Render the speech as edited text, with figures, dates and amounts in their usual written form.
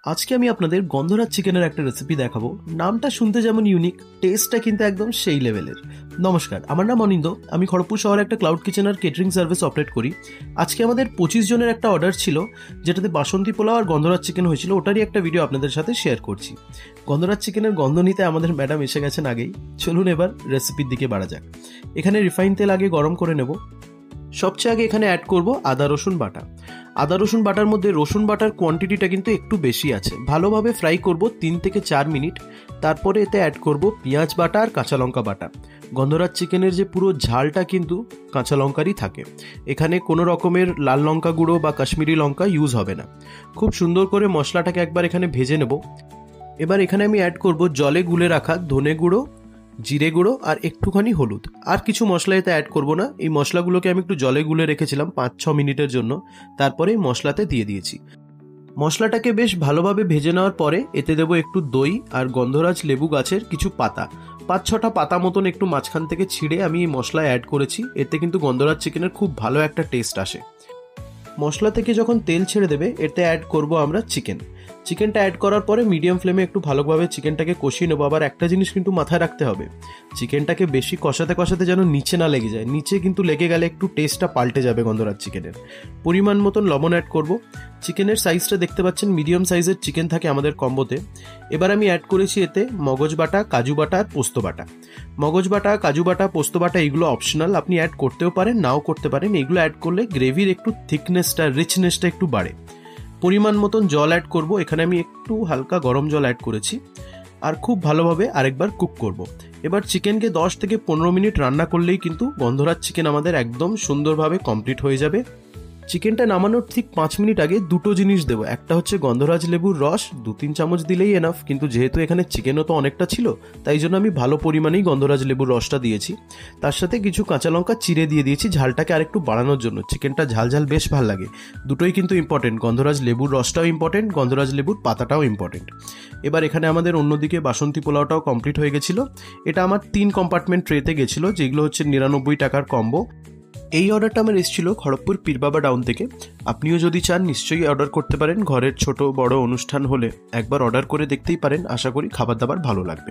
আজকে আমি আপনাদের গন্ধরাজ চিকেনের একটা রেসিপি দেখাবো। নামটা শুনতে যেমন ইউনিক, টেস্টটা কিন্তু একদম সেই লেভেলের। নমস্কার, আমার নাম অনিন্দ। আমি খড়গপুর শহরে একটা ক্লাউড কিচেন আর কেটারিং সার্ভিস অপারেট করি। আজকে আমাদের 25 জনের একটা অর্ডার ছিল, যেটাতে বাসন্তী পোলাও আর গন্ধরাজ চিকেন হয়েছিল। ওটারই একটা ভিডিও আপনাদের সাথে শেয়ার করছি। গন্ধরাজ চিকেনের গন্ধ নিতে আমাদের ম্যাডাম এসে গেছেন আগেই। চলুন এবার রেসিপির দিকে বাড়া যাক। এখানে রিফাইন তেল আগে গরম করে নেব। সবচেয়ে আগে এখানে অ্যাড করব আদা রসুন বাটা। আদা রসুন বাটার মধ্যে রসুন বাটার কোয়ান্টিটিটা কিন্তু একটু বেশি আছে। ভালোভাবে ফ্রাই করব 3 থেকে 4 মিনিট। তারপরে এতে অ্যাড করব পেঁয়াজ বাটা আর কাঁচা লঙ্কা বাটা। গন্ধরাজ চিকেনের যে পুরো ঝালটা কিন্তু কাঁচা লঙ্কারই থাকে। এখানে কোনো রকমের লাল লঙ্কা গুঁড়ো বা কাশ্মীরি লঙ্কা ইউজ হবে না। খুব সুন্দর করে মশলাটাকে একবার এখানে ভেজে নেব। এবার এখানে আমি অ্যাড করব জলে গুলে রাখা ধনে গুঁড়ো, জিরে গুঁড়ো আর একটুখানি হলুদ। আর কিছু মশলা এতে অ্যাড করব না। এই মশলাগুলোকে আমি একটু জলে গুলে রেখেছিলাম 5-6 মিনিটের জন্য। তারপরে এই মশলাতে দিয়ে দিয়েছি। মশলাটাকে বেশ ভালোভাবে ভেজে নেওয়ার পরে এতে দেবো একটু দই আর গন্ধরাজ লেবু গাছের কিছু পাতা। 5-6টা পাতা মতন একটু মাঝখান থেকে ছিঁড়ে আমি এই মশলায় অ্যাড করেছি। এতে কিন্তু গন্ধরাজ চিকেনের খুব ভালো একটা টেস্ট আসে। মশলা থেকে যখন তেল ছেড়ে দেবে এতে অ্যাড করব আমরা চিকেনটা অ্যাড করার পরে মিডিয়াম ফ্লেমে একটু ভালোভাবে চিকেনটাকে কষিয়ে নেবো। আবার একটা জিনিস কিন্তু মাথায় রাখতে হবে, চিকেনটাকে বেশি কষাতে কষাতে যেন নিচে না লেগে যায়। নিচে কিন্তু লেগে গেলে একটু টেস্টটা পাল্টে যাবে গন্ধরাজ চিকেনের। পরিমাণ মতন লবণ অ্যাড করব। চিকেনের সাইজটা দেখতে পাচ্ছেন, মিডিয়াম সাইজের চিকেন থাকে আমাদের কম্বোতে। এবার আমি অ্যাড করেছি এতে মগজ বাটা, কাজু বাটা আর পোস্ত বাটা। মগজ বাটা, কাজু বাটা, পোস্ত বাটা এগুলো অপশনাল, আপনি অ্যাড করতেও পারেন, নাও করতে পারেন। এগুলো অ্যাড করলে গ্রেভির একটু থিকনেসটা, রিচনেসটা একটু বাড়ে। পরিমাণ মতন জল অ্যাড করব। এখানে আমি একটু হালকা গরম জল অ্যাড করেছি। আর খুব ভালোভাবে আরেকবার কুক করব। এবার চিকেনকে 10 থেকে 15 মিনিট রান্না করলেই কিন্তু গন্ধরাজ চিকেন আমাদের একদম সুন্দরভাবে কমপ্লিট হয়ে যাবে। চিকেনটা নামানোর ঠিক 5 মিনিট আগে দুটো জিনিস দেবো। একটা হচ্ছে গন্ধরাজ লেবুর রস, 2-3 চামচ দিলেই এনাফ। কিন্তু যেহেতু এখানে চিকেনও তো অনেকটা ছিল, তাই জন্য আমি ভালো পরিমাণেই গন্ধরাজ লেবুর রসটা দিয়েছি। তার সাথে কিছু কাঁচা লঙ্কা চিড়ে দিয়ে দিয়েছি ঝালটাকে আরেকটু বাড়ানোর জন্য। চিকেনটা ঝাল ঝাল বেশ ভালো লাগে। দুটোই কিন্তু ইম্পর্টেন্ট, গন্ধরাজ লেবুর রসটাও ইম্পর্টেন্ট, গন্ধরাজ লেবুর পাতাটাও ইম্পর্টেন্ট। এবার এখানে আমাদের অন্যদিকে বাসন্তী পোলাওটাও কমপ্লিট হয়ে গেছিলো। এটা আমার 3 কম্পার্টমেন্ট ট্রেতে গেছিলো, যেগুলো হচ্ছে 99 টাকার কম্বো। এই অর্ডারটা আমার এসেছিল খড়গপুর পীরবাবা ডাউন থেকে। আপনিও যদি চান নিশ্চয়ই অর্ডার করতে পারেন। ঘরের ছোট বড় অনুষ্ঠান হলে একবার অর্ডার করে দেখতেই পারেন। আশা করি খাবার দাবার ভালো লাগবে।